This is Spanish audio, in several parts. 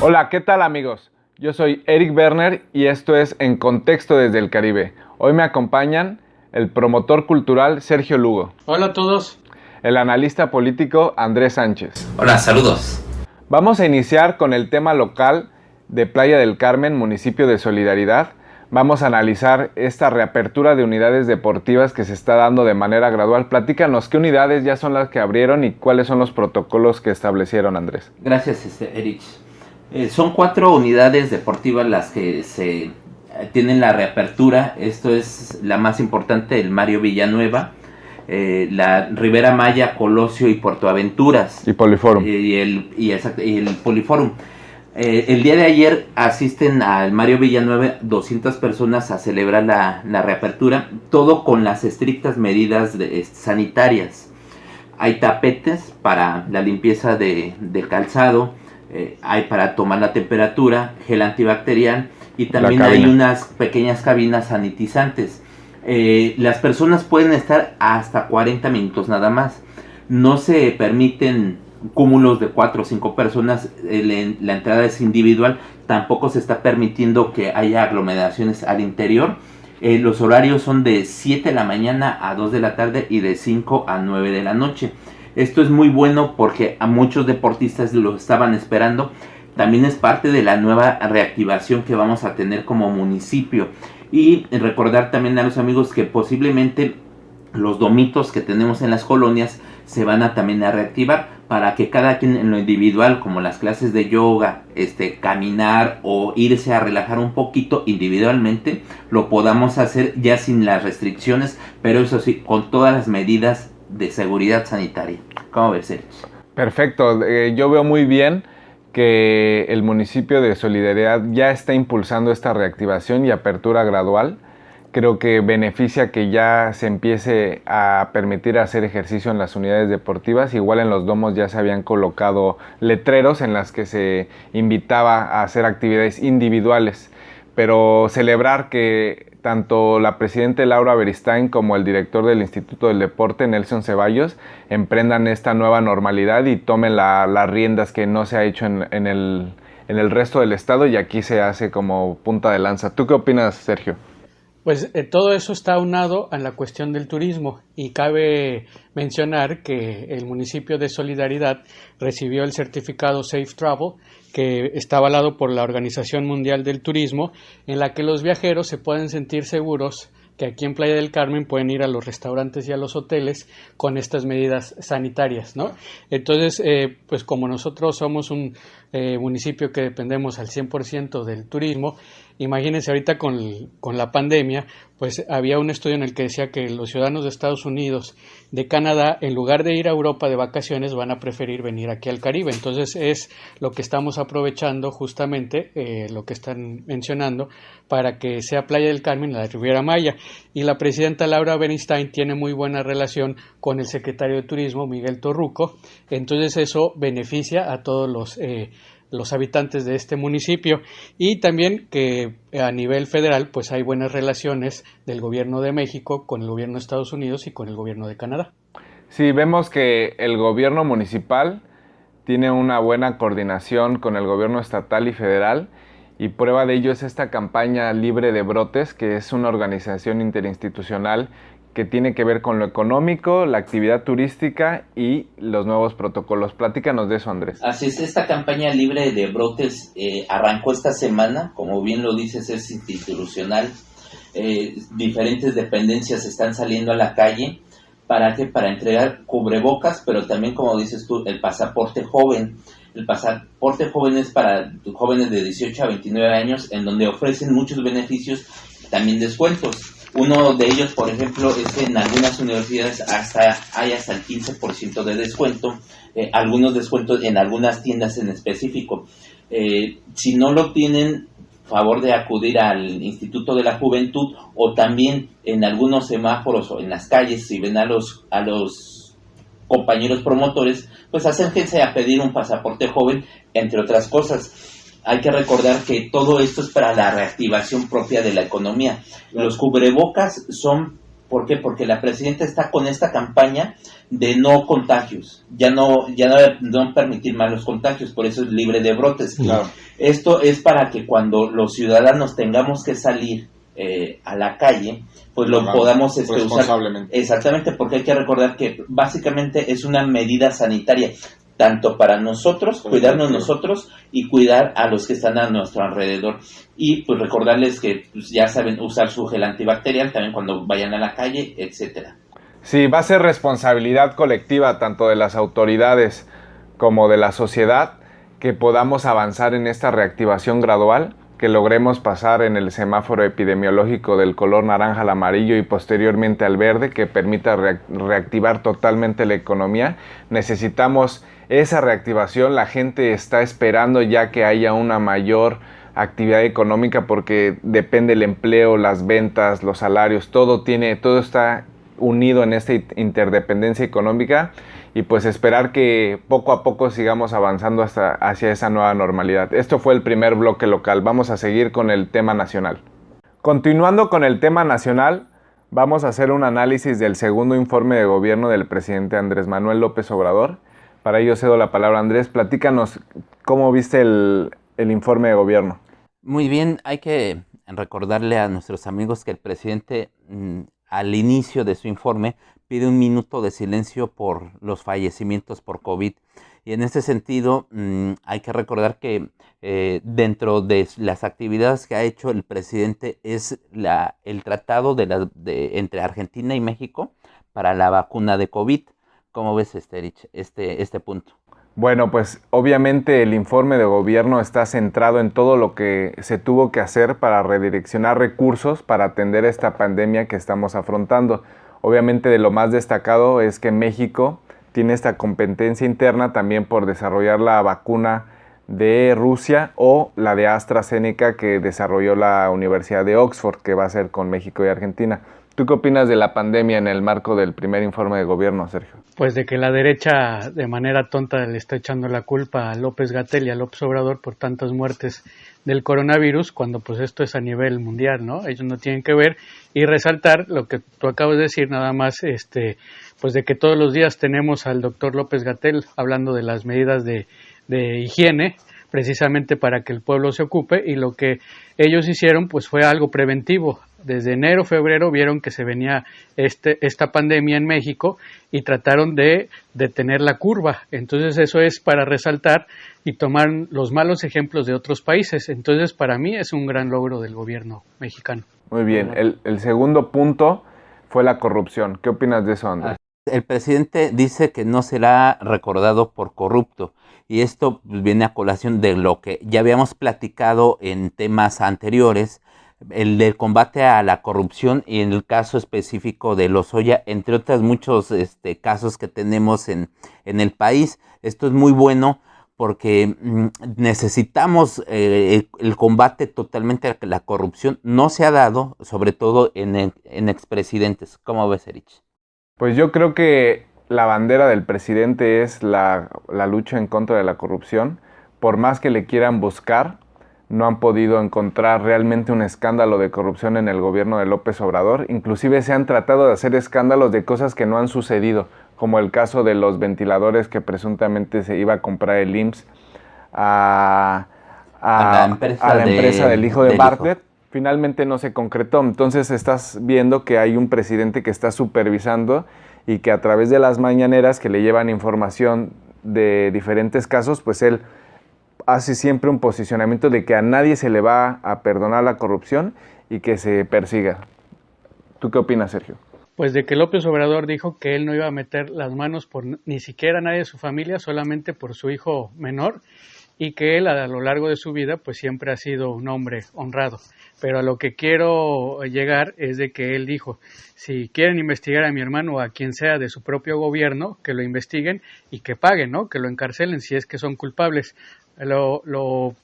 Hola, ¿qué tal amigos? Yo soy Eric Berner y esto es En Contexto desde el Caribe. Hoy me acompañan el promotor cultural Sergio Lugo. Hola a todos. El analista político Andrés Sánchez. Hola, saludos. Vamos a iniciar con el tema local de Playa del Carmen, municipio de Solidaridad. Vamos a analizar esta reapertura de unidades deportivas que se está dando de manera gradual. Platícanos, ¿qué unidades ya son las que abrieron y cuáles son los protocolos que establecieron, Andrés? Gracias, Eric. Son 4 unidades deportivas las que se tienen la reapertura. Esto es la más importante, el Mario Villanueva, la Rivera Maya, Colosio y Puerto Aventuras. Y Poliforum. Y el Poliforum. El día de ayer asisten al Mario Villanueva 200 personas a celebrar la reapertura, todo con las estrictas medidas sanitarias. Hay tapetes para la limpieza del calzado, hay para tomar la temperatura, gel antibacterial y también hay unas pequeñas cabinas sanitizantes. Las personas pueden estar hasta 40 minutos nada más. No se permiten cúmulos de 4 o 5 personas, la entrada es individual, tampoco se está permitiendo que haya aglomeraciones al interior. Los horarios son de 7 de la mañana a 2 de la tarde y de 5 a 9 de la noche. Esto es muy bueno porque a muchos deportistas lo estaban esperando. También es parte de la nueva reactivación que vamos a tener como municipio. Y recordar también a los amigos que posiblemente los domitos que tenemos en las colonias se van a también a reactivar para que cada quien en lo individual, como las clases de yoga, caminar o irse a relajar un poquito individualmente, lo podamos hacer ya sin las restricciones, pero eso sí, con todas las medidas de seguridad sanitaria. ¿Cómo ves, Sergio? Perfecto, yo veo muy bien que el municipio de Solidaridad ya está impulsando esta reactivación y apertura gradual. Creo que beneficia que ya se empiece a permitir hacer ejercicio en las unidades deportivas. Igual en los domos ya se habían colocado letreros en las que se invitaba a hacer actividades individuales. Pero celebrar que tanto la presidenta Laura Beristain como el director del Instituto del Deporte, Nelson Ceballos, emprendan esta nueva normalidad y tomen las riendas que no se ha hecho en el resto del estado y aquí se hace como punta de lanza. ¿Tú qué opinas, Sergio? Pues todo eso está aunado a la cuestión del turismo y cabe mencionar que el municipio de Solidaridad recibió el certificado Safe Travel, que está avalado por la Organización Mundial del Turismo, en la que los viajeros se pueden sentir seguros que aquí en Playa del Carmen pueden ir a los restaurantes y a los hoteles con estas medidas sanitarias, ¿no? Entonces, pues como nosotros somos un municipio que dependemos al 100% del turismo, imagínense ahorita con la pandemia, pues había un estudio en el que decía que los ciudadanos de Estados Unidos, de Canadá, en lugar de ir a Europa de vacaciones, van a preferir venir aquí al Caribe. Entonces es lo que estamos aprovechando justamente, lo que están mencionando, para que sea Playa del Carmen la Riviera Maya. Y la presidenta Laura Beristain tiene muy buena relación con el secretario de Turismo, Miguel Torruco. Entonces eso beneficia a todos los habitantes de este municipio y también que a nivel federal pues hay buenas relaciones del gobierno de México con el gobierno de Estados Unidos y con el gobierno de Canadá. Sí, vemos que el gobierno municipal tiene una buena coordinación con el gobierno estatal y federal y prueba de ello es esta campaña Libre de Brotes, que es una organización interinstitucional que tiene que ver con lo económico, la actividad turística y los nuevos protocolos. Platícanos de eso, Andrés. Así es, esta campaña Libre de Brotes arrancó esta semana, como bien lo dices, es institucional. Diferentes dependencias están saliendo a la calle. ¿Para qué? Para entregar cubrebocas, pero también, como dices tú, el pasaporte joven. El pasaporte joven es para jóvenes de 18 a 29 años, en donde ofrecen muchos beneficios, también descuentos. Uno de ellos, por ejemplo, es que en algunas universidades hay hasta el 15% de descuento, algunos descuentos en algunas tiendas en específico. Si no lo tienen, favor de acudir al Instituto de la Juventud o también en algunos semáforos o en las calles, si ven a los compañeros promotores, pues acérquense a pedir un pasaporte joven, entre otras cosas. Hay que recordar que todo esto es para la reactivación propia de la economía. Los cubrebocas son ¿Por qué? Porque la presidenta está con esta campaña de no contagios, ya no permitir más los contagios, por eso es libre de brotes. Claro. Esto es para que cuando los ciudadanos tengamos que salir a la calle, pues lo podamos usar. Exactamente, porque hay que recordar que básicamente es una medida sanitaria, tanto para nosotros, cuidarnos nosotros y cuidar a los que están a nuestro alrededor. Y pues recordarles que pues, ya saben usar su gel antibacterial también cuando vayan a la calle, etcétera. Sí, va a ser responsabilidad colectiva tanto de las autoridades como de la sociedad que podamos avanzar en esta reactivación gradual, que logremos pasar en el semáforo epidemiológico del color naranja al amarillo y posteriormente al verde, que permita reactivar totalmente la economía. Necesitamos esa reactivación, la gente está esperando ya que haya una mayor actividad económica porque depende el empleo, las ventas, los salarios, todo está unido en esta interdependencia económica y pues esperar que poco a poco sigamos avanzando hacia esa nueva normalidad. Esto fue el primer bloque local, vamos a seguir con el tema nacional. Continuando con el tema nacional, vamos a hacer un análisis del segundo informe de gobierno del presidente Andrés Manuel López Obrador. Para ello cedo la palabra a Andrés, platícanos cómo viste el informe de gobierno. Muy bien, hay que recordarle a nuestros amigos que el presidente al inicio de su informe pide 1 minuto de silencio por los fallecimientos por COVID. Y en ese sentido hay que recordar que dentro de las actividades que ha hecho el presidente es el tratado entre Argentina y México para la vacuna de COVID. ¿Cómo ves, Erich, este punto? Bueno, pues obviamente el informe de gobierno está centrado en todo lo que se tuvo que hacer para redireccionar recursos para atender esta pandemia que estamos afrontando. Obviamente de lo más destacado es que México tiene esta competencia interna también por desarrollar la vacuna de Rusia o la de AstraZeneca que desarrolló la Universidad de Oxford, que va a ser con México y Argentina. ¿Tú qué opinas de la pandemia en el marco del primer informe de gobierno, Sergio? Pues de que la derecha de manera tonta le está echando la culpa a López-Gatell y a López Obrador por tantas muertes del coronavirus, cuando pues esto es a nivel mundial, ¿no? Ellos no tienen que ver, y resaltar lo que tú acabas de decir, nada más, pues de que todos los días tenemos al doctor López-Gatell hablando de las medidas de higiene, precisamente para que el pueblo se ocupe, y lo que ellos hicieron pues fue algo preventivo. Desde enero, febrero vieron que se venía esta pandemia en México y trataron de detener la curva. Entonces eso es para resaltar y tomar los malos ejemplos de otros países. Entonces para mí es un gran logro del gobierno mexicano. Muy bien, el segundo punto fue la corrupción. ¿Qué opinas de eso, Andrés? El presidente dice que no será recordado por corrupto, y esto viene a colación de lo que ya habíamos platicado en temas anteriores, el del combate a la corrupción y en el caso específico de Lozoya, entre otros muchos casos que tenemos en el país. Esto es muy bueno porque necesitamos el combate totalmente a la corrupción. No se ha dado, sobre todo en expresidentes. ¿Cómo ves, Erich? Pues yo creo que la bandera del presidente es la lucha en contra de la corrupción. Por más que le quieran buscar, no han podido encontrar realmente un escándalo de corrupción en el gobierno de López Obrador. Inclusive se han tratado de hacer escándalos de cosas que no han sucedido, como el caso de los ventiladores que presuntamente se iba a comprar el IMSS a la empresa del hijo de Bartlett. Finalmente no se concretó. Entonces estás viendo que hay un presidente que está supervisando y que a través de las mañaneras que le llevan información de diferentes casos, pues él hace siempre un posicionamiento de que a nadie se le va a perdonar la corrupción y que se persiga. ¿Tú qué opinas, Sergio? Pues de que López Obrador dijo que él no iba a meter las manos por ni siquiera a nadie de su familia, solamente por su hijo menor, y que él a lo largo de su vida pues siempre ha sido un hombre honrado. Pero a lo que quiero llegar es de que él dijo, si quieren investigar a mi hermano o a quien sea de su propio gobierno, que lo investiguen y que paguen, ¿no? Que lo encarcelen si es que son culpables.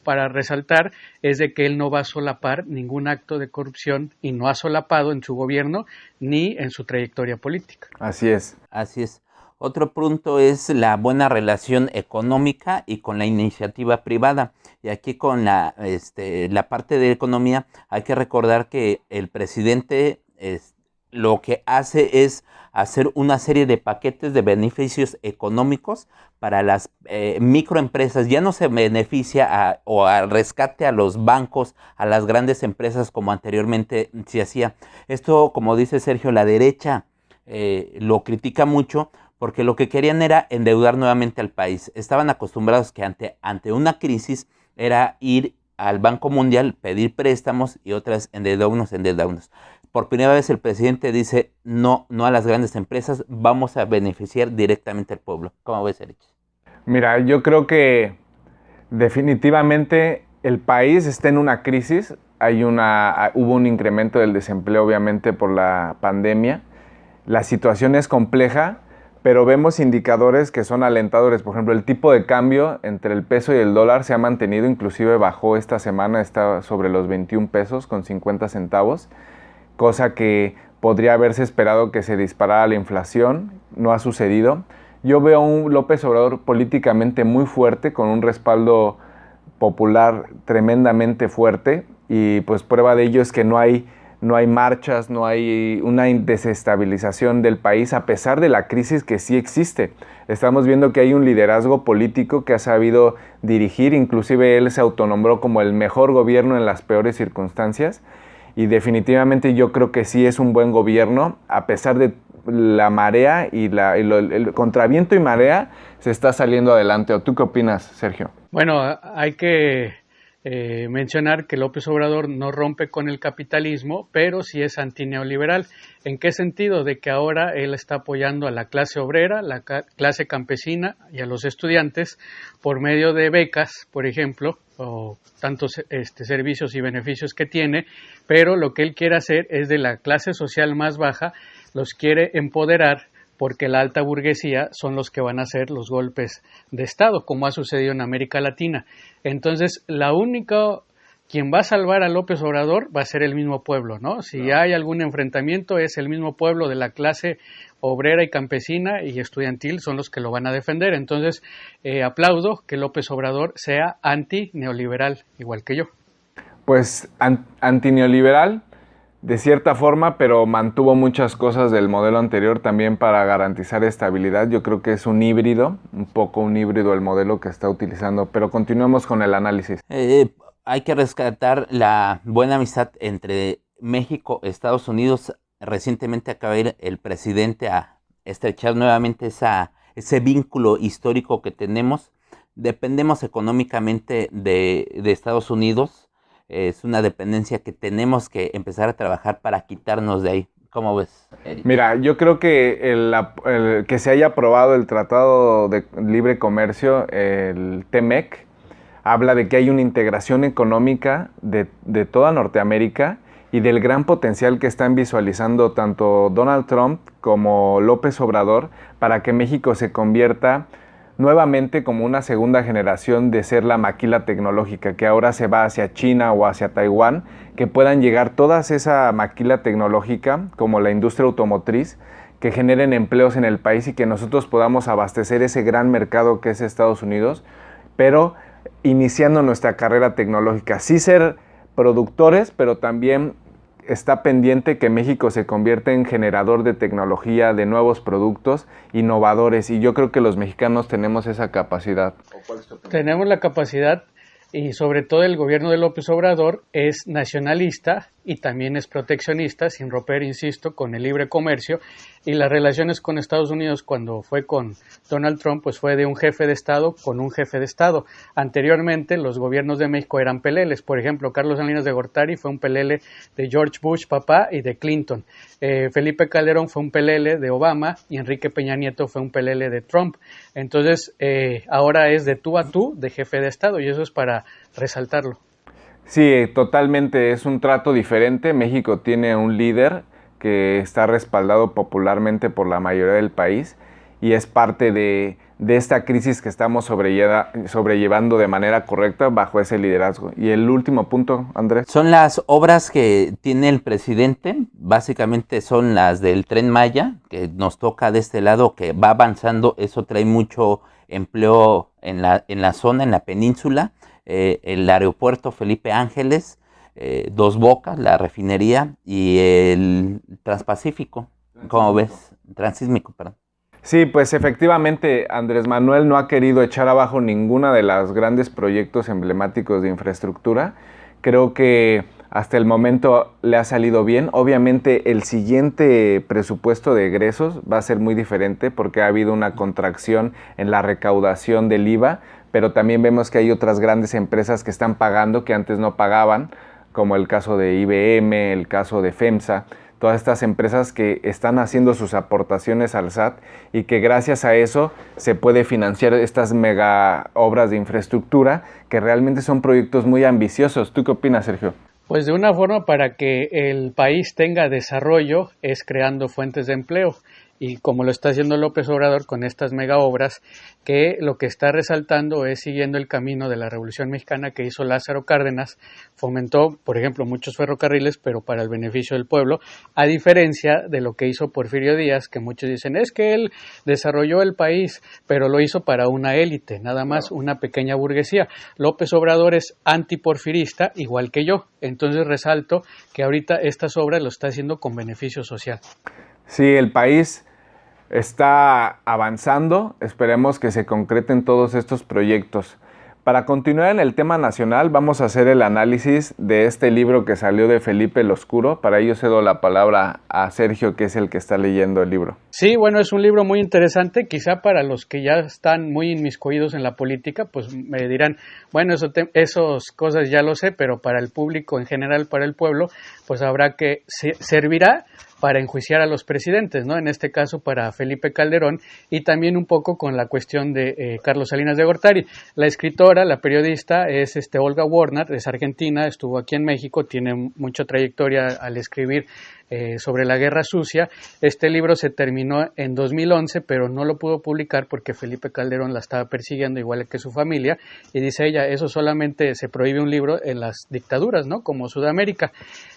Para resaltar es de que él no va a solapar ningún acto de corrupción y no ha solapado en su gobierno ni en su trayectoria política. Así es. Así es. Otro punto es la buena relación económica y con la iniciativa privada. Y aquí con la parte de economía hay que recordar que el presidente lo que hace es hacer una serie de paquetes de beneficios económicos para las microempresas. Ya no se beneficia o al rescate a los bancos, a las grandes empresas como anteriormente se hacía. Esto, como dice Sergio, la derecha lo critica mucho porque lo que querían era endeudar nuevamente al país. Estaban acostumbrados que ante una crisis era ir al Banco Mundial, pedir préstamos y otras endeudarnos. Por primera vez el presidente dice no a las grandes empresas, vamos a beneficiar directamente al pueblo. ¿Cómo ves, Erich? Mira, yo creo que definitivamente el país está en una crisis. Hubo un incremento del desempleo, obviamente, por la pandemia. La situación es compleja, pero vemos indicadores que son alentadores. Por ejemplo, el tipo de cambio entre el peso y el dólar se ha mantenido, inclusive bajó esta semana, está sobre los 21 pesos con 50 centavos, cosa que podría haberse esperado que se disparara la inflación, no ha sucedido. Yo veo a un López Obrador políticamente muy fuerte, con un respaldo popular tremendamente fuerte, y pues prueba de ello es que no hay marchas, no hay una desestabilización del país a pesar de la crisis que sí existe. Estamos viendo que hay un liderazgo político que ha sabido dirigir, inclusive él se autonombró como el mejor gobierno en las peores circunstancias, y definitivamente yo creo que sí es un buen gobierno, a pesar de la marea y el contraviento y marea se está saliendo adelante. ¿O tú qué opinas, Sergio? Bueno, hay que mencionar que López Obrador no rompe con el capitalismo, pero sí es antineoliberal. ¿En qué sentido? De que ahora él está apoyando a la clase obrera, la clase campesina y a los estudiantes por medio de becas, por ejemplo, o tantos servicios y beneficios que tiene, pero lo que él quiere hacer es de la clase social más baja, los quiere empoderar, porque la alta burguesía son los que van a hacer los golpes de Estado, como ha sucedido en América Latina. Entonces, quien va a salvar a López Obrador va a ser el mismo pueblo, ¿no? Si hay algún enfrentamiento, es el mismo pueblo de la clase obrera y campesina y estudiantil son los que lo van a defender. Entonces, aplaudo que López Obrador sea antineoliberal, igual que yo. Pues antineoliberal, de cierta forma, pero mantuvo muchas cosas del modelo anterior también para garantizar estabilidad. Yo creo que es un híbrido el modelo que está utilizando, pero continuemos con el análisis. Hay que rescatar la buena amistad entre México y Estados Unidos. Recientemente acaba de ir el presidente a estrechar nuevamente ese vínculo histórico que tenemos. Dependemos económicamente de Estados Unidos. Es una dependencia que tenemos que empezar a trabajar para quitarnos de ahí. ¿Cómo ves, Erich? Mira, yo creo que el que se haya aprobado el Tratado de Libre Comercio, el TEMEC, habla de que hay una integración económica de toda Norteamérica y del gran potencial que están visualizando tanto Donald Trump como López Obrador para que México se convierta nuevamente como una segunda generación de ser la maquila tecnológica, que ahora se va hacia China o hacia Taiwán, que puedan llegar todas esa maquila tecnológica como la industria automotriz, que generen empleos en el país y que nosotros podamos abastecer ese gran mercado que es Estados Unidos, pero iniciando nuestra carrera tecnológica. Sí ser productores, pero también está pendiente que México se convierta en generador de tecnología, de nuevos productos innovadores, y yo creo que los mexicanos tenemos esa capacidad. Tenemos la capacidad, y sobre todo el gobierno de López Obrador es nacionalista y también es proteccionista, sin romper, insisto, con el libre comercio, y las relaciones con Estados Unidos cuando fue con Donald Trump, pues fue de un jefe de Estado con un jefe de Estado. Anteriormente los gobiernos de México eran peleles, por ejemplo, Carlos Salinas de Gortari fue un pelele de George Bush, papá, y de Clinton. Felipe Calderón fue un pelele de Obama y Enrique Peña Nieto fue un pelele de Trump. Entonces, ahora es de tú a tú de jefe de Estado, y eso es para resaltarlo. Sí, totalmente, es un trato diferente. México tiene un líder que está respaldado popularmente por la mayoría del país y es parte de esta crisis que estamos sobrellevando de manera correcta bajo ese liderazgo. Y el último punto, Andrés. Son las obras que tiene el presidente, básicamente son las del Tren Maya, que nos toca de este lado, que va avanzando. Eso trae mucho empleo en la zona, en la península. El aeropuerto Felipe Ángeles, Dos Bocas, la refinería, y el Transpacífico, ¿cómo ves? Transísmico, perdón. Sí, pues efectivamente Andrés Manuel no ha querido echar abajo ninguna de los grandes proyectos emblemáticos de infraestructura. Creo que hasta el momento le ha salido bien. Obviamente el siguiente presupuesto de egresos va a ser muy diferente porque ha habido una contracción en la recaudación del IVA, pero también vemos que hay otras grandes empresas que están pagando que antes no pagaban, como el caso de IBM, el caso de FEMSA. Todas estas empresas que están haciendo sus aportaciones al SAT y que gracias a eso se puede financiar estas mega obras de infraestructura que realmente son proyectos muy ambiciosos. ¿Tú qué opinas, Sergio? Pues de una forma para que el país tenga desarrollo es creando fuentes de empleo y como lo está haciendo López Obrador con estas mega obras, que lo que está resaltando es siguiendo el camino de la Revolución Mexicana que hizo Lázaro Cárdenas, fomentó, por ejemplo, muchos ferrocarriles, pero para el beneficio del pueblo, a diferencia de lo que hizo Porfirio Díaz, que muchos dicen es que él desarrolló el país, pero lo hizo para una élite, nada más una pequeña burguesía. López Obrador es antiporfirista, igual que yo, entonces resalto que ahorita estas obras lo está haciendo con beneficio social. Sí, el país está avanzando, esperemos que se concreten todos estos proyectos. Para continuar en el tema nacional, vamos a hacer el análisis de este libro que salió de Felipe el Oscuro. Para ello cedo la palabra a Sergio, que es el que está leyendo el libro. Sí, bueno, es un libro muy interesante, quizá para los que ya están muy inmiscuidos en la política, pues me dirán, bueno, esas cosas ya lo sé, pero para el público en general, para el pueblo, pues habrá que servirá para enjuiciar a los presidentes, ¿no? En este caso para Felipe Calderón y también un poco con la cuestión de Carlos Salinas de Gortari. La escritora, la periodista es Olga Warner, es argentina, estuvo aquí en México, tiene mucha trayectoria al escribir sobre la Guerra Sucia. Este libro se terminó en 2011, pero no lo pudo publicar porque Felipe Calderón la estaba persiguiendo, igual que su familia, y dice ella, eso solamente se prohíbe un libro en las dictaduras, ¿no? Como Sudamérica.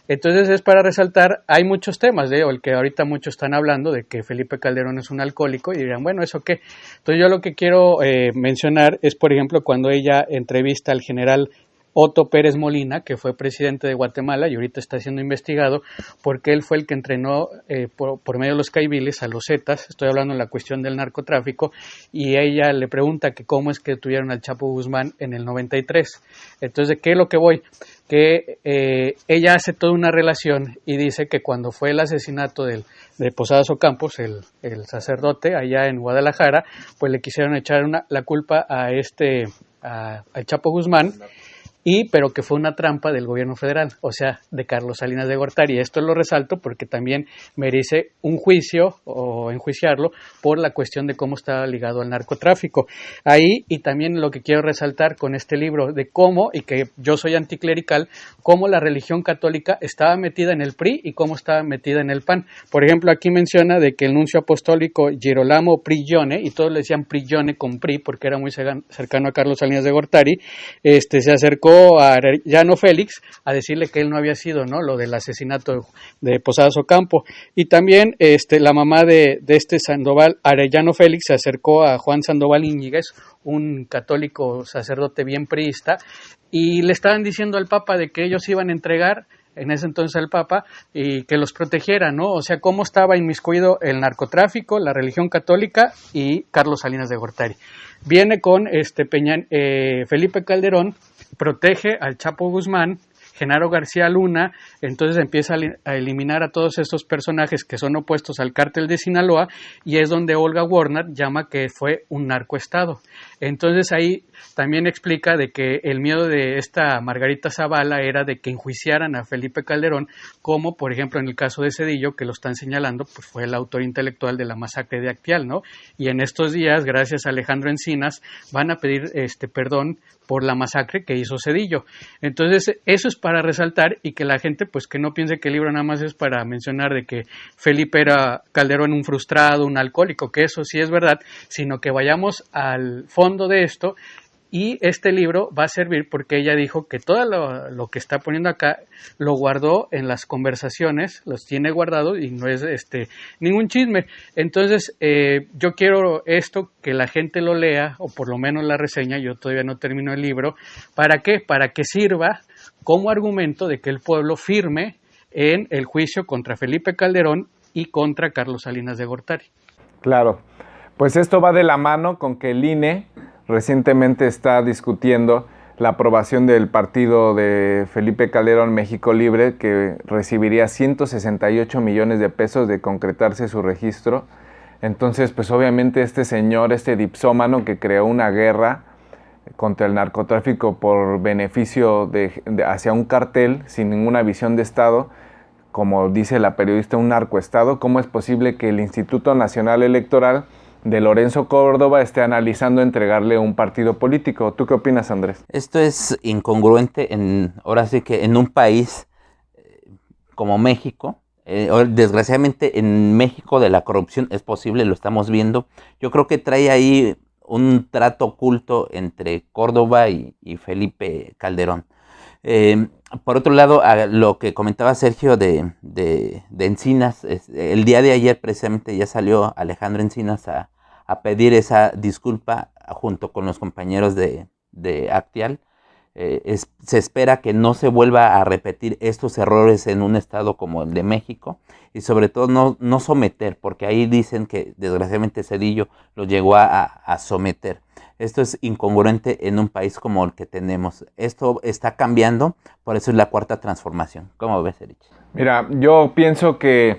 Entonces es para resaltar, hay muchos temas, el que ahorita muchos están hablando de que Felipe Calderón es un alcohólico y dirán, bueno, ¿eso qué? Entonces yo lo que quiero mencionar es, por ejemplo, cuando ella entrevista al general Otto Pérez Molina, que fue presidente de Guatemala y ahorita está siendo investigado porque él fue el que entrenó por medio de los caiviles a los Zetas, estoy hablando de la cuestión del narcotráfico, y ella le pregunta que cómo es que tuvieron al Chapo Guzmán en el 93. Entonces, ¿de qué es lo que voy? Que ella hace toda una relación y dice que cuando fue el asesinato de Posadas Ocampos, el sacerdote allá en Guadalajara, pues le quisieron echar la culpa a al Chapo Guzmán, pero que fue una trampa del gobierno federal, o sea, de Carlos Salinas de Gortari. Esto lo resalto porque también merece un juicio o enjuiciarlo por la cuestión de cómo estaba ligado al narcotráfico. Ahí, y también lo que quiero resaltar con este libro, de cómo, y que yo soy anticlerical, cómo la religión católica estaba metida en el PRI y cómo estaba metida en el PAN. Por ejemplo, aquí menciona de que el nuncio apostólico Girolamo Prigione, y todos le decían Prigione con PRI porque era muy cercano a Carlos Salinas de Gortari, se acercó a Arellano Félix a decirle que él no había sido, ¿no?, lo del asesinato de Posadas Ocampo. Y también la mamá de Sandoval, Arellano Félix, se acercó a Juan Sandoval Íñiguez, un católico sacerdote bien priista, y le estaban diciendo al Papa de que ellos iban a entregar en ese entonces al Papa y que los protegiera, ¿no? O sea, cómo estaba inmiscuido el narcotráfico, la religión católica y Carlos Salinas de Gortari. Viene con Felipe Calderón, protege al Chapo Guzmán, Genaro García Luna, entonces empieza a eliminar a todos estos personajes que son opuestos al cártel de Sinaloa, y es donde Olga Warner llama que fue un narcoestado. Entonces ahí también explica de que el miedo de esta Margarita Zavala era de que enjuiciaran a Felipe Calderón, como por ejemplo en el caso de Zedillo, que lo están señalando, pues fue el autor intelectual de la masacre de Actial, ¿no? Y en estos días, gracias a Alejandro Encinas, van a pedir perdón por la masacre que hizo Zedillo. Entonces, eso es para resaltar y que la gente, pues que no piense que el libro nada más es para mencionar de que Felipe Calderón un frustrado, un alcohólico, que eso sí es verdad, sino que vayamos al fondo de esto. Y este libro va a servir porque ella dijo que todo lo que está poniendo acá lo guardó en las conversaciones, los tiene guardado y no es ningún chisme. Entonces, yo quiero que la gente lo lea, o por lo menos la reseña, yo todavía no termino el libro. ¿Para qué? Para que sirva como argumento de que el pueblo firme en el juicio contra Felipe Calderón y contra Carlos Salinas de Gortari. Claro, pues esto va de la mano con que el INE recientemente está discutiendo la aprobación del partido de Felipe Calderón México Libre, que recibiría 168 millones de pesos de concretarse su registro. Entonces, pues obviamente este señor, este dipsómano que creó una guerra contra el narcotráfico por beneficio hacia un cartel sin ninguna visión de Estado, como dice la periodista, un narcoestado, ¿cómo es posible que el Instituto Nacional Electoral de Lorenzo Córdoba esté analizando entregarle un partido político? ¿Tú qué opinas, Andrés? Esto es incongruente ahora sí que en un país como México. Desgraciadamente en México de la corrupción es posible, lo estamos viendo. Yo creo que trae ahí un trato oculto entre Córdoba y Felipe Calderón. Por otro lado, a lo que comentaba Sergio de Encinas, el día de ayer precisamente ya salió Alejandro Encinas a pedir esa disculpa junto con los compañeros de Actial. Se espera que no se vuelva a repetir estos errores en un estado como el de México y sobre todo no someter, porque ahí dicen que desgraciadamente Zedillo lo llegó a someter. Esto es incongruente en un país como el que tenemos. Esto está cambiando, por eso es la cuarta transformación. ¿Cómo ves, Erich? Mira, yo pienso que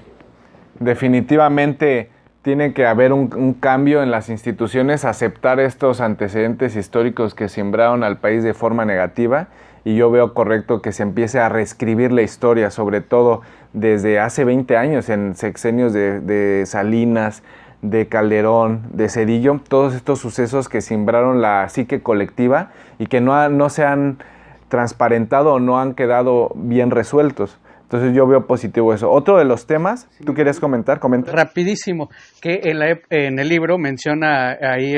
definitivamente tiene que haber un cambio en las instituciones, aceptar estos antecedentes históricos que sembraron al país de forma negativa, y yo veo correcto que se empiece a reescribir la historia, sobre todo desde hace 20 años, en sexenios de Salinas, de Calderón, de Zedillo, todos estos sucesos que sembraron la psique colectiva y que no se han transparentado o no han quedado bien resueltos. Entonces yo veo positivo eso. Otro de los temas, ¿tú quieres comentar? Comenta. Rapidísimo, que en el libro menciona ahí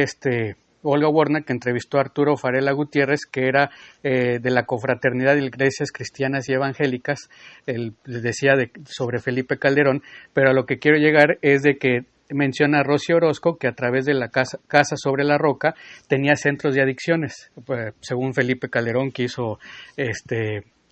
Olga Warner, que entrevistó a Arturo Farela Gutiérrez, que era de la Confraternidad de Iglesias Cristianas y Evangélicas. Él decía sobre Felipe Calderón, pero a lo que quiero llegar es de que menciona a Rosy Orozco, que a través de la Casa sobre la Roca tenía centros de adicciones, pues, según Felipe Calderón quiso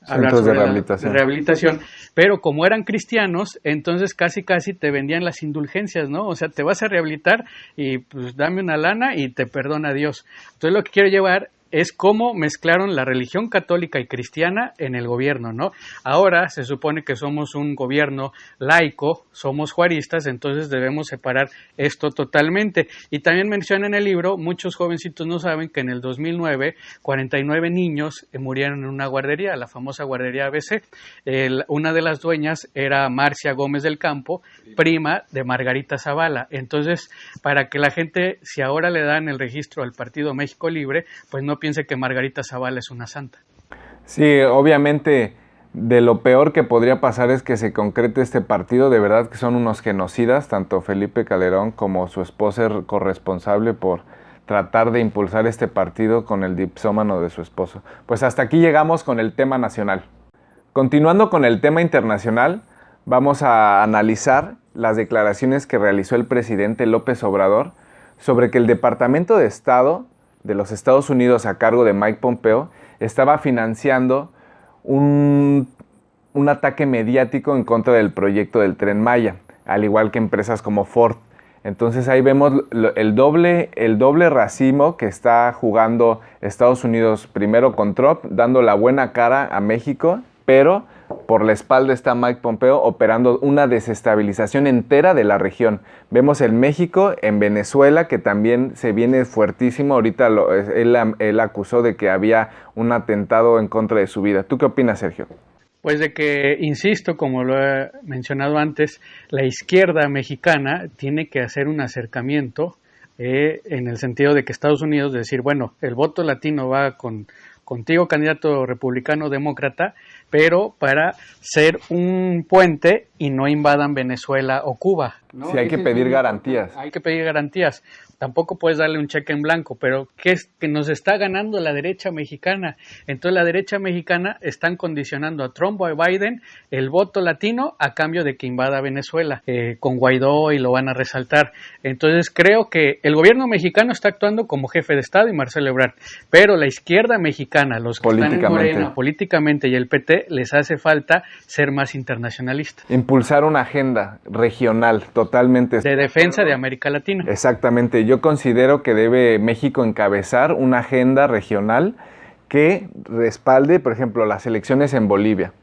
hablar Centros de sobre rehabilitación. Pero como eran cristianos, entonces casi te vendían las indulgencias, ¿no? O sea, te vas a rehabilitar y pues dame una lana y te perdona Dios. Entonces lo que quiero llevar es cómo mezclaron la religión católica y cristiana en el gobierno, ¿no? Ahora se supone que somos un gobierno laico, somos juaristas, entonces debemos separar esto totalmente. Y también menciona en el libro, muchos jovencitos no saben que en el 2009, 49 niños murieron en una guardería, la famosa guardería ABC. Una de las dueñas era Marcia Gómez del Campo, prima de Margarita Zavala. Entonces, para que la gente, si ahora le dan el registro al Partido México Libre, pues no piense que Margarita Zavala es una santa. Sí, obviamente de lo peor que podría pasar es que se concrete este partido. De verdad que son unos genocidas, tanto Felipe Calderón como su esposa corresponsable por tratar de impulsar este partido con el dipsómano de su esposo. Pues hasta aquí llegamos con el tema nacional. Continuando con el tema internacional, vamos a analizar las declaraciones que realizó el presidente López Obrador sobre que el Departamento de Estado de los Estados Unidos, a cargo de Mike Pompeo, estaba financiando un ataque mediático en contra del proyecto del Tren Maya, al igual que empresas como Ford. Entonces ahí vemos el doble racimo que está jugando Estados Unidos, primero con Trump, dando la buena cara a México, pero por la espalda está Mike Pompeo operando una desestabilización entera de la región. Vemos en México, en Venezuela, que también se viene fuertísimo. Ahorita él acusó de que había un atentado en contra de su vida. ¿Tú qué opinas, Sergio? Pues de que, insisto, como lo he mencionado antes, la izquierda mexicana tiene que hacer un acercamiento en el sentido de que Estados Unidos, decir, bueno, el voto latino va contigo, candidato republicano demócrata, pero para ser un puente y no invadan Venezuela o Cuba, ¿no? Sí, hay que pedir garantías. Hay que pedir garantías, tampoco puedes darle un cheque en blanco, pero ¿qué es que nos está ganando la derecha mexicana? Entonces la derecha mexicana están condicionando a Trump o a Biden el voto latino a cambio de que invada Venezuela, con Guaidó, y lo van a resaltar. Entonces creo que el gobierno mexicano está actuando como jefe de Estado y Marcelo Ebrard, pero la izquierda mexicana, los que están en Morena políticamente y el PT, les hace falta ser más internacionalistas. Impulsar una agenda regional totalmente de defensa de América Latina. Exactamente, yo considero que debe México encabezar una agenda regional que respalde, por ejemplo, las elecciones en Bolivia,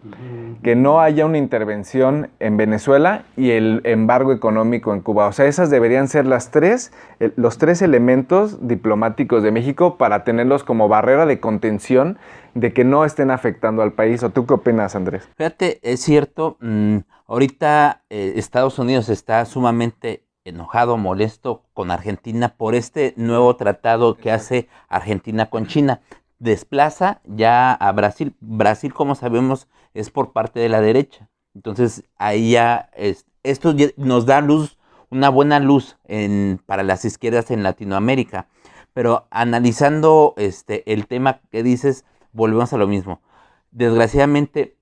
que no haya una intervención en Venezuela y el embargo económico en Cuba. O sea, esas deberían ser los tres elementos diplomáticos de México para tenerlos como barrera de contención de que no estén afectando al país. ¿O tú qué opinas, Andrés? Fíjate, es cierto, ahorita Estados Unidos está sumamente enojado, molesto con Argentina por este nuevo tratado que hace Argentina con China. Desplaza ya a Brasil. Brasil, como sabemos, es por parte de la derecha. Entonces, ahí ya esto nos da luz, una buena luz para las izquierdas en Latinoamérica. Pero analizando el tema que dices, volvemos a lo mismo. Desgraciadamente,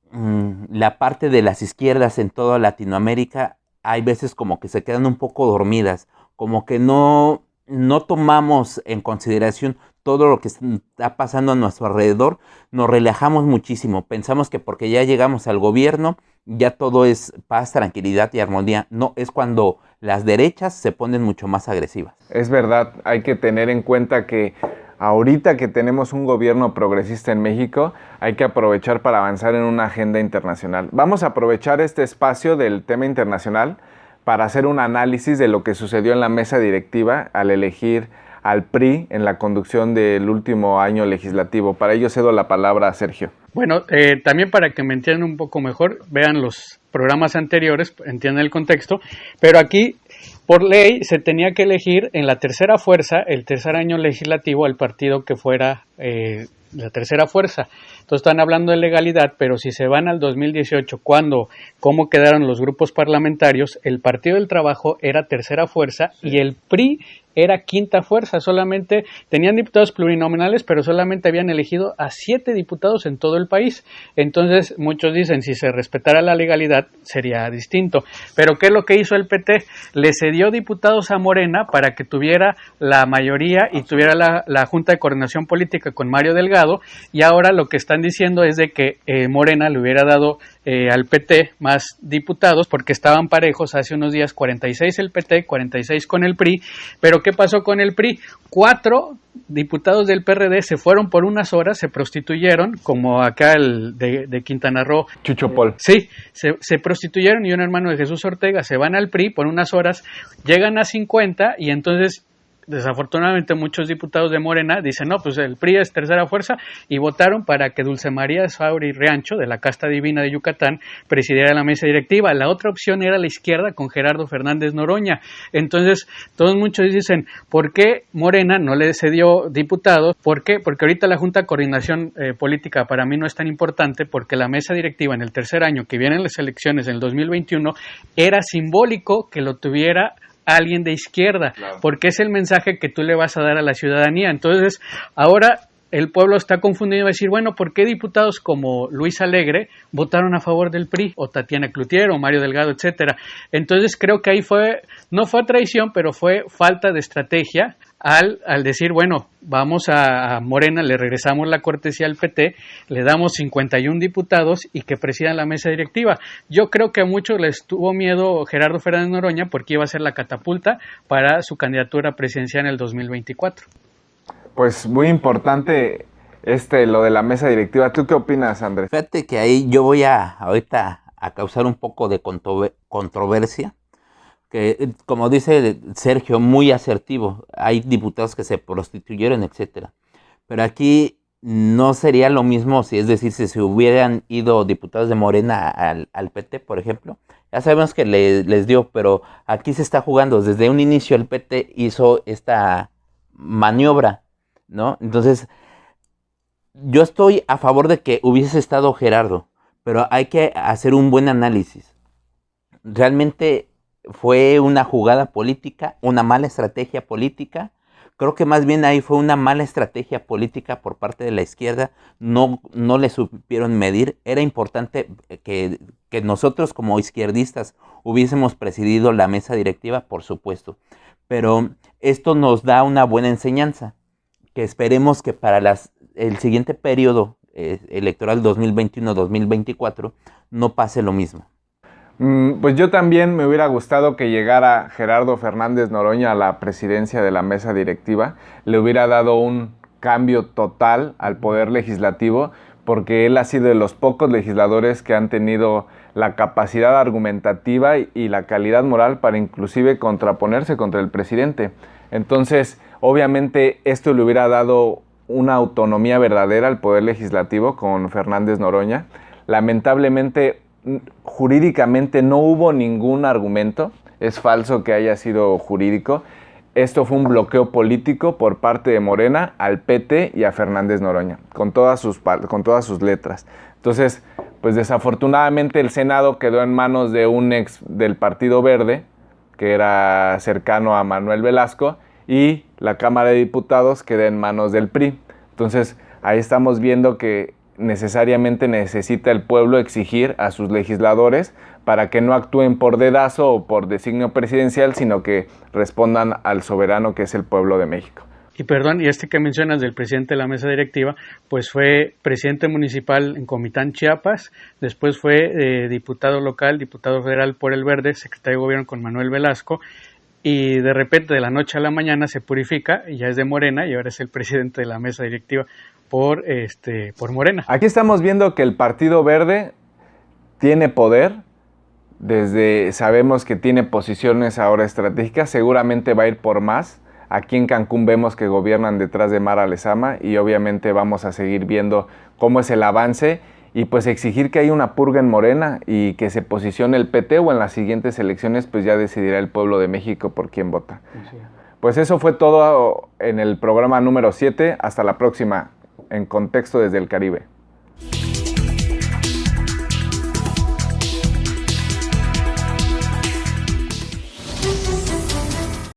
la parte de las izquierdas en toda Latinoamérica, hay veces como que se quedan un poco dormidas, como que no tomamos en consideración todo lo que está pasando a nuestro alrededor, nos relajamos muchísimo, pensamos que porque ya llegamos al gobierno, ya todo es paz, tranquilidad y armonía. No, es cuando las derechas se ponen mucho más agresivas. Es verdad, hay que tener en cuenta que ahorita que tenemos un gobierno progresista en México, hay que aprovechar para avanzar en una agenda internacional. Vamos a aprovechar este espacio del tema internacional para hacer un análisis de lo que sucedió en la mesa directiva al elegir al PRI en la conducción del último año legislativo. Para ello cedo la palabra a Sergio. Bueno, también para que me entiendan un poco mejor, vean los programas anteriores, entiendan el contexto, pero aquí por ley se tenía que elegir en la tercera fuerza, el tercer año legislativo, al partido que fuera la tercera fuerza. Entonces están hablando de legalidad, pero si se van al 2018, cómo quedaron los grupos parlamentarios, el Partido del Trabajo era tercera fuerza y el PRI era quinta fuerza. Solamente tenían diputados plurinominales, pero solamente habían elegido a 7 diputados en todo el país. Entonces muchos dicen, si se respetara la legalidad sería distinto. Pero ¿qué es lo que hizo el PT? Le cedió diputados a Morena para que tuviera la mayoría y tuviera la Junta de Coordinación Política con Mario Delgado, y ahora lo que están diciendo es de que Morena le hubiera dado al PT más diputados porque estaban parejos hace unos días, 46 el PT, 46 con el PRI. Pero ¿qué pasó con el PRI? 4 diputados del PRD se fueron por unas horas, se prostituyeron, como acá el de Quintana Roo. Chucho Pol. Sí, se prostituyeron, y un hermano de Jesús Ortega se van al PRI por unas horas, llegan a 50 y entonces desafortunadamente muchos diputados de Morena dicen, no, pues el PRI es tercera fuerza, y votaron para que Dulce María Sauri Riancho, de la Casta Divina de Yucatán, presidiera la mesa directiva. La otra opción era la izquierda con Gerardo Fernández Noroña. Entonces, muchos dicen, ¿por qué Morena no le cedió diputados? ¿Por qué? Porque ahorita la Junta de Coordinación Política para mí no es tan importante, porque la mesa directiva en el tercer año, que vienen las elecciones en el 2021, era simbólico que lo tuviera alguien de izquierda, claro, porque es el mensaje que tú le vas a dar a la ciudadanía. Entonces, ahora el pueblo está confundido y va a decir, bueno, ¿por qué diputados como Luis Alegre votaron a favor del PRI? O Tatiana Cloutier, o Mario Delgado, etcétera. Entonces, creo que ahí no fue traición, pero fue falta de estrategia al decir, bueno, vamos a Morena, le regresamos la cortesía al PT, le damos 51 diputados y que presidan la mesa directiva. Yo creo que a muchos les tuvo miedo Gerardo Fernández Noroña porque iba a ser la catapulta para su candidatura presidencial en el 2024. Pues muy importante lo de la mesa directiva. ¿Tú qué opinas, Andrés? Fíjate que ahí yo voy ahorita a causar un poco de controversia, que como dice Sergio, muy asertivo, hay diputados que se prostituyeron, etcétera. Pero aquí no sería lo mismo, si se hubieran ido diputados de Morena al PT, por ejemplo. Ya sabemos que les dio, pero aquí se está jugando. Desde un inicio el PT hizo esta maniobra, ¿no? Entonces, yo estoy a favor de que hubiese estado Gerardo, pero hay que hacer un buen análisis. Realmente fue una jugada política, una mala estrategia política. Creo que más bien ahí fue una mala estrategia política por parte de la izquierda, no le supieron medir. Era importante que nosotros como izquierdistas hubiésemos presidido la mesa directiva, por supuesto, pero esto nos da una buena enseñanza, que esperemos que para el siguiente periodo electoral 2021-2024 no pase lo mismo. Pues yo también me hubiera gustado que llegara Gerardo Fernández Noroña a la presidencia de la mesa directiva. Le hubiera dado un cambio total al poder legislativo, porque él ha sido de los pocos legisladores que han tenido la capacidad argumentativa y la calidad moral para inclusive contraponerse contra el presidente. Entonces, obviamente, esto le hubiera dado una autonomía verdadera al poder legislativo con Fernández Noroña. Lamentablemente, jurídicamente no hubo ningún argumento, es falso que haya sido jurídico. Esto fue un bloqueo político por parte de Morena al PT y a Fernández Noroña, con todas sus letras. Entonces, pues desafortunadamente el Senado quedó en manos de un ex del Partido Verde, que era cercano a Manuel Velasco, y la Cámara de Diputados quedó en manos del PRI. Entonces, ahí estamos viendo que necesariamente necesita el pueblo exigir a sus legisladores para que no actúen por dedazo o por designio presidencial, sino que respondan al soberano que es el pueblo de México. Y perdón, y que mencionas del presidente de la mesa directiva, pues fue presidente municipal en Comitán, Chiapas, después fue diputado local, diputado federal por el Verde, secretario de gobierno con Manuel Velasco, y de repente de la noche a la mañana se purifica y ya es de Morena y ahora es el presidente de la mesa directiva por Morena. Aquí estamos viendo que el Partido Verde tiene poder, sabemos que tiene posiciones ahora estratégicas, seguramente va a ir por más. Aquí en Cancún vemos que gobiernan detrás de Mara Lezama y obviamente vamos a seguir viendo cómo es el avance y pues exigir que haya una purga en Morena y que se posicione el PT, o en las siguientes elecciones pues ya decidirá el pueblo de México por quién vota. Sí. Pues eso fue todo en el programa número 7. Hasta la próxima, en Contexto desde el Caribe.